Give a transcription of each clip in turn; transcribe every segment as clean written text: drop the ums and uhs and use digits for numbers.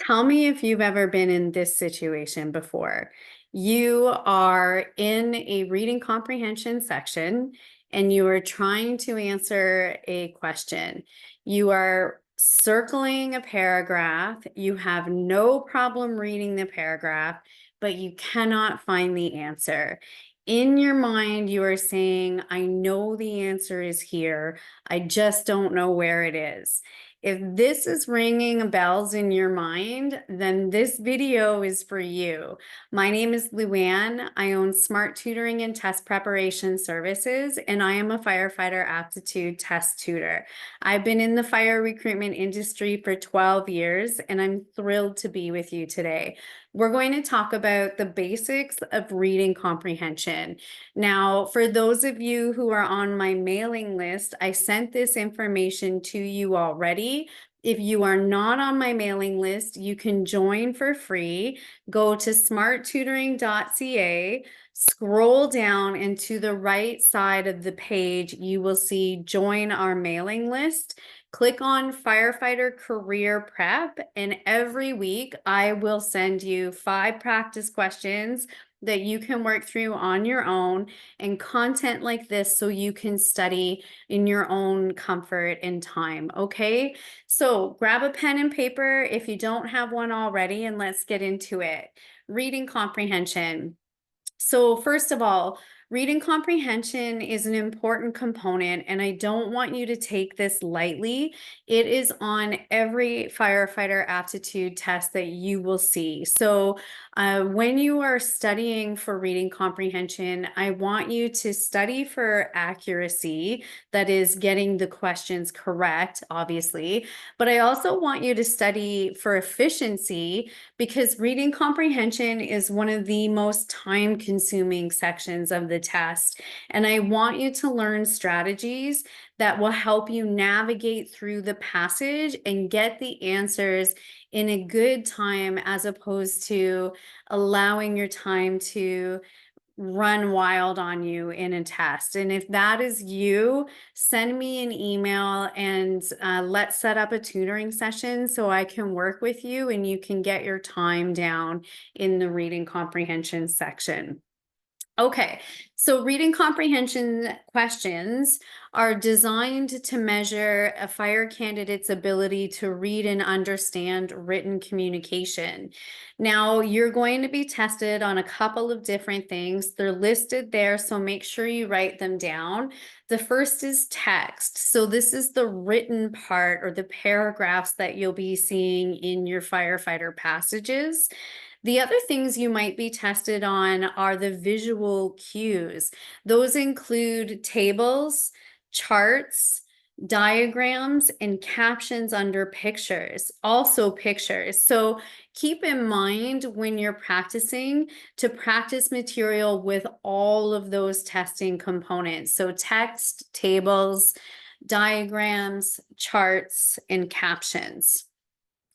Tell me if you've ever been in this situation before. You are in a reading comprehension section and you are trying to answer a question. You are circling a paragraph. You have no problem reading the paragraph, but you cannot find the answer. In your mind, you are saying, I know the answer is here. I just don't know where it is. If this is ringing bells in your mind, then this video is for you. My name is Luann. I own Smart Tutoring and Test Preparation Services, and I am a Firefighter Aptitude test tutor. I've been in the fire recruitment industry for 12 years, and I'm thrilled to be with you today. We're going to talk about the basics of reading comprehension. Now, for those of you who are on my mailing list, I sent this information to you already. If you are not on my mailing list, you can join for free. Go to smarttutoring.ca, scroll down, and to the right side of the page, you will see join our mailing list. Click on Firefighter Career Prep, and every week I will send you 5 practice questions that you can work through on your own and content like this so you can study in your own comfort and time, okay? So grab a pen and paper if you don't have one already, and let's get into it. Reading comprehension. So first of all, reading comprehension is an important component, and I don't want you to take this lightly. It is on every firefighter aptitude test that you will see. So when you are studying for reading comprehension, I want you to study for accuracy, that is getting the questions correct, obviously, but I also want you to study for efficiency, because reading comprehension is one of the most time-consuming sections of the test. And I want you to learn strategies that will help you navigate through the passage and get the answers in a good time, as opposed to allowing your time to run wild on you in a test. And if that is you, send me an email and let's set up a tutoring session so I can work with you and you can get your time down in the reading comprehension section. Okay, so reading comprehension questions are designed to measure a fire candidate's ability to read and understand written communication. Now, you're going to be tested on a couple of different things. They're listed there, so make sure you write them down. The first is text. So this is the written part, or the paragraphs that you'll be seeing in your firefighter passages. The other things you might be tested on are the visual cues. Those include tables, charts, diagrams, and captions under pictures, also pictures. So keep in mind when you're practicing to practice material with all of those testing components. So text, tables, diagrams, charts, and captions.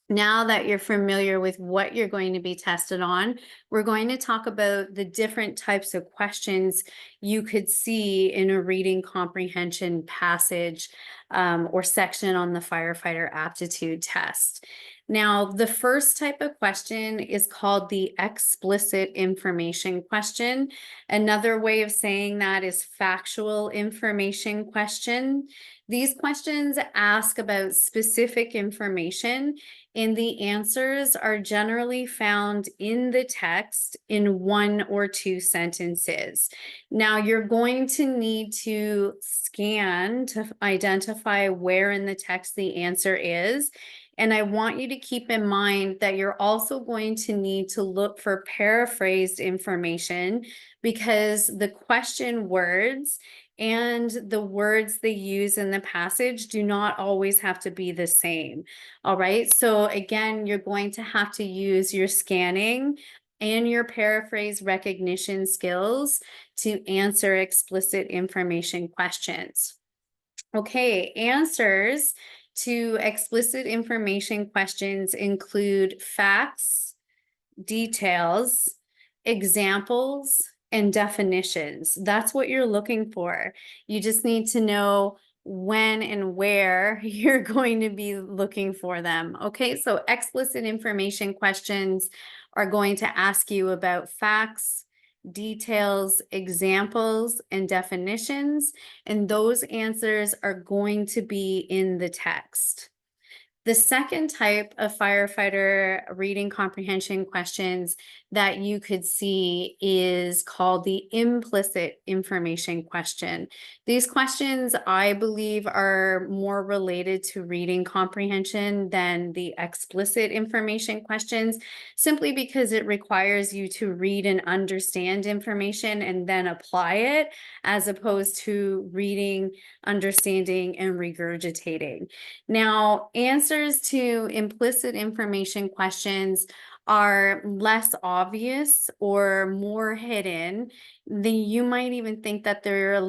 Now that you're familiar with what you're going to be tested on, we're going to talk about the different types of questions you could see in a reading comprehension passage or section on the firefighter aptitude test. Now, the first type of question is called the explicit information question. Another way of saying that is factual information question. These questions ask about specific information, and the answers are generally found in the text in 1 or 2 sentences. Now, you're going to need to scan to identify where in the text the answer is. And I want you to keep in mind that you're also going to need to look for paraphrased information, because the question words and the words they use in the passage do not always have to be the same. All right, so again, you're going to have to use your scanning and your paraphrase recognition skills to answer explicit information questions. Okay, answers to explicit information questions include facts, details, examples, and definitions. That's what you're looking for. You just need to know when and where you're going to be looking for them. Okay, so explicit information questions are going to ask you about facts, details, examples, and definitions, and those answers are going to be in the text. The second type of firefighter reading comprehension questions that you could see is called the implicit information question. These questions, I believe, are more related to reading comprehension than the explicit information questions, simply because it requires you to read and understand information and then apply it, as opposed to reading, understanding, and regurgitating. Now, answers to implicit information questions are less obvious or more hidden. You might even think that they're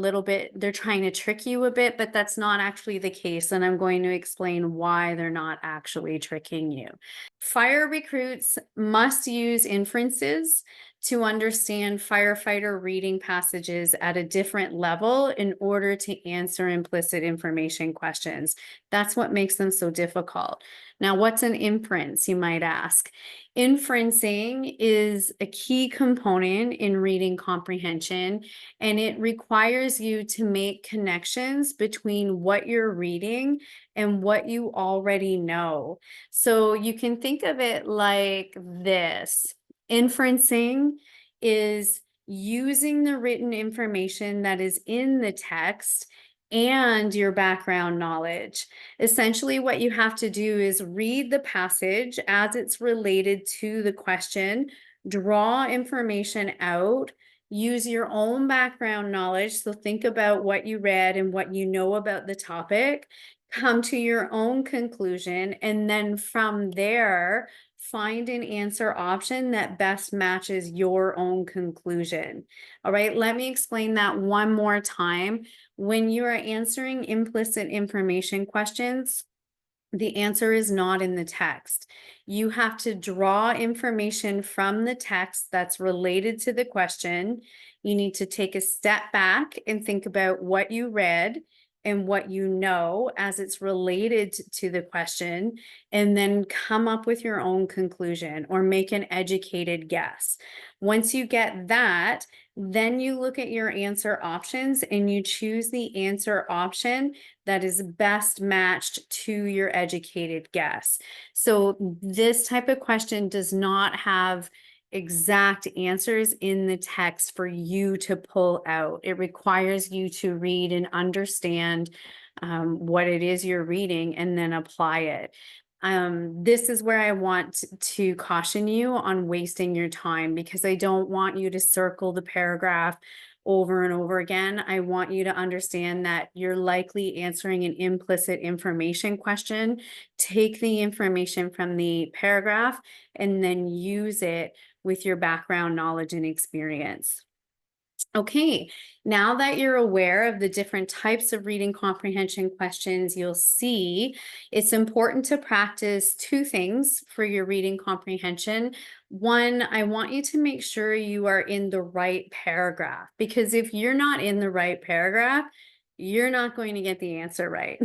trying to trick you a bit, but that's not actually the case. And I'm going to explain why they're not actually tricking you. Fire recruits must use inferences to understand firefighter reading passages at a different level in order to answer implicit information questions. That's what makes them so difficult. Now, what's an inference, you might ask? Inferencing is a key component in reading comprehension, and it requires you to make connections between what you're reading and what you already know. So you can think of it like this. Inferencing is using the written information that is in the text and your background knowledge. Essentially, what you have to do is read the passage as it's related to the question, draw information out, use your own background knowledge. So think about what you read and what you know about the topic, come to your own conclusion, and then from there, find an answer option that best matches your own conclusion. All right, let me explain that one more time. When you are answering implicit information questions, the answer is not in the text. You have to draw information from the text that's related to the question. You need to take a step back and think about what you read and what you know as it's related to the question, and then come up with your own conclusion or make an educated guess. Once you get that, then you look at your answer options and you choose the answer option that is best matched to your educated guess. So this type of question does not have exact answers in the text for you to pull out. It requires you to read and understand what it is you're reading and then apply it. This is where I want to caution you on wasting your time, because I don't want you to circle the paragraph over and over again. I want you to understand that you're likely answering an implicit information question. Take the information from the paragraph and then use it with your background knowledge and experience. Okay, now that you're aware of the different types of reading comprehension questions you'll see, it's important to practice two things for your reading comprehension. One, I want you to make sure you are in the right paragraph, because if you're not in the right paragraph, you're not going to get the answer right.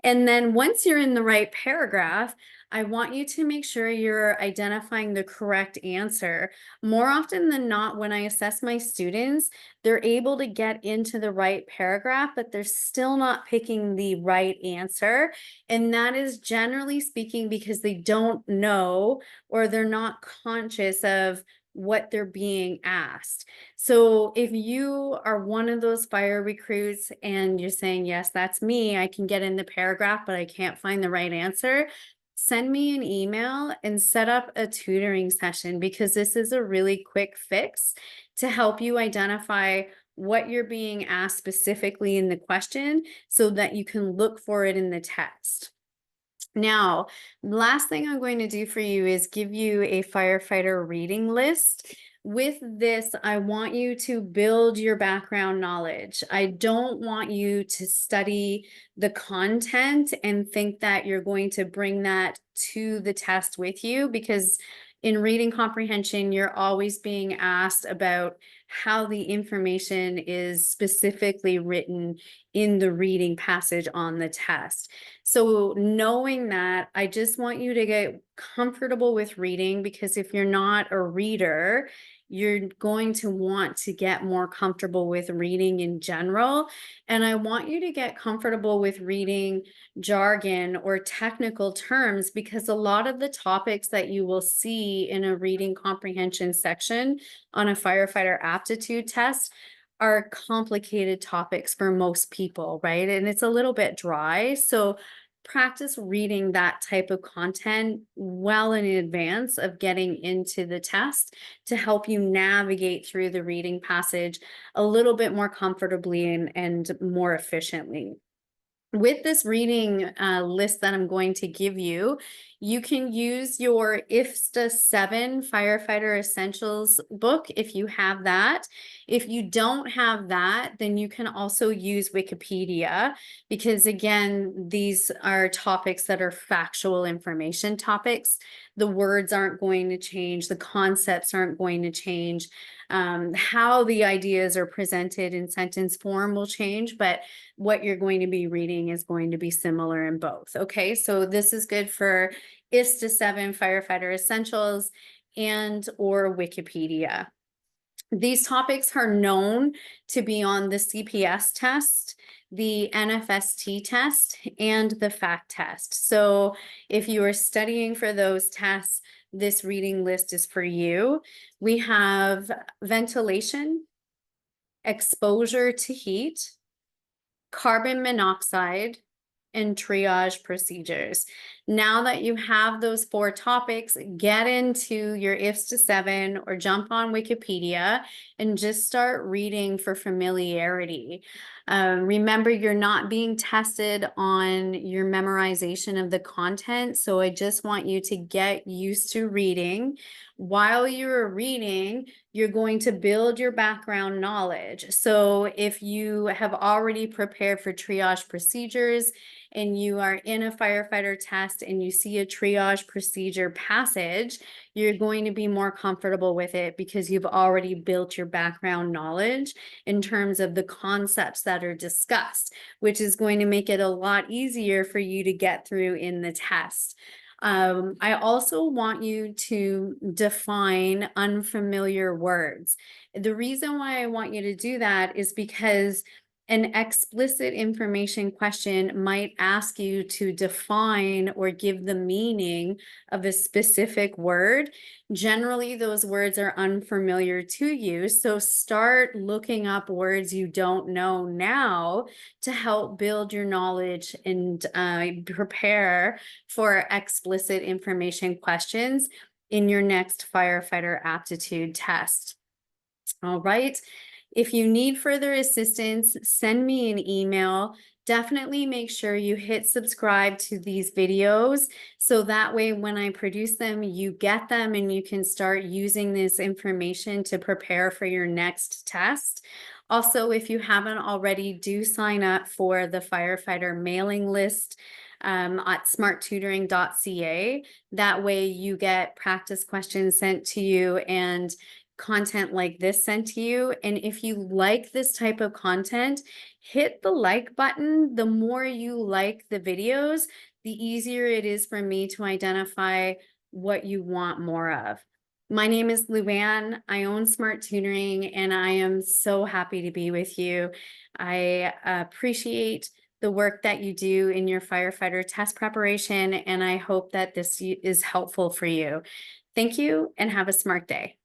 And then once you're in the right paragraph, I want you to make sure you're identifying the correct answer. More often than not, when I assess my students, they're able to get into the right paragraph, but they're still not picking the right answer. And that is generally speaking because they don't know, or they're not conscious of what they're being asked. So if you are one of those fire recruits and you're saying, yes, that's me, I can get in the paragraph, but I can't find the right answer, send me an email and set up a tutoring session, because this is a really quick fix to help you identify what you're being asked specifically in the question so that you can look for it in the text. Now, last thing I'm going to do for you is give you a firefighter reading list. With this, I want you to build your background knowledge. I don't want you to study the content and think that you're going to bring that to the test with you, because in reading comprehension, you're always being asked about how the information is specifically written in the reading passage on the test. So knowing that, I just want you to get comfortable with reading, because if you're not a reader, you're going to want to get more comfortable with reading in general. And I want you to get comfortable with reading jargon or technical terms, because a lot of the topics that you will see in a reading comprehension section on a firefighter aptitude test are complicated topics for most people, right? And it's a little bit dry. So practice reading that type of content well in advance of getting into the test to help you navigate through the reading passage a little bit more comfortably and more efficiently. With this reading list that I'm going to give you, you can use your IFSTA 7 Firefighter Essentials book if you have that. If you don't have that, then you can also use Wikipedia, because again, these are topics that are factual information topics. The words aren't going to change, the concepts aren't going to change. How the ideas are presented in sentence form will change, but what you're going to be reading is going to be similar in both. Okay, so this is good for IFSTA 7 Firefighter Essentials and or Wikipedia. These topics are known to be on the CPS test, the NFST test, and the FACT test. So if you are studying for those tests, this reading list is for you. We have ventilation, exposure to heat, carbon monoxide, and triage procedures. Now that you have those 4 topics, get into your IFSTA 7 or jump on Wikipedia and just start reading for familiarity. Remember, you're not being tested on your memorization of the content, so I just want you to get used to reading. While you're reading, you're going to build your background knowledge. So if you have already prepared for triage procedures and you are in a firefighter test and you see a triage procedure passage, you're going to be more comfortable with it because you've already built your background knowledge in terms of the concepts that are discussed, which is going to make it a lot easier for you to get through in the test. I also want you to define unfamiliar words. The reason why I want you to do that is because an explicit information question might ask you to define or give the meaning of a specific word. Generally, those words are unfamiliar to you, so start looking up words you don't know now to help build your knowledge and prepare for explicit information questions in your next firefighter aptitude test. All right. If you need further assistance, send me an email. Definitely make sure you hit subscribe to these videos, so that way when I produce them, you get them and you can start using this information to prepare for your next test. Also, if you haven't already, do sign up for the firefighter mailing list at smarttutoring.ca. That way you get practice questions sent to you and content like this sent to you. And if you like this type of content, hit the like button. The more you like the videos, the easier it is for me to identify what you want more of. My name is Luann. I own Smart Tutoring, and I am so happy to be with you. I appreciate the work that you do in your firefighter test preparation, and I hope that this is helpful for you. Thank you, and have a smart day.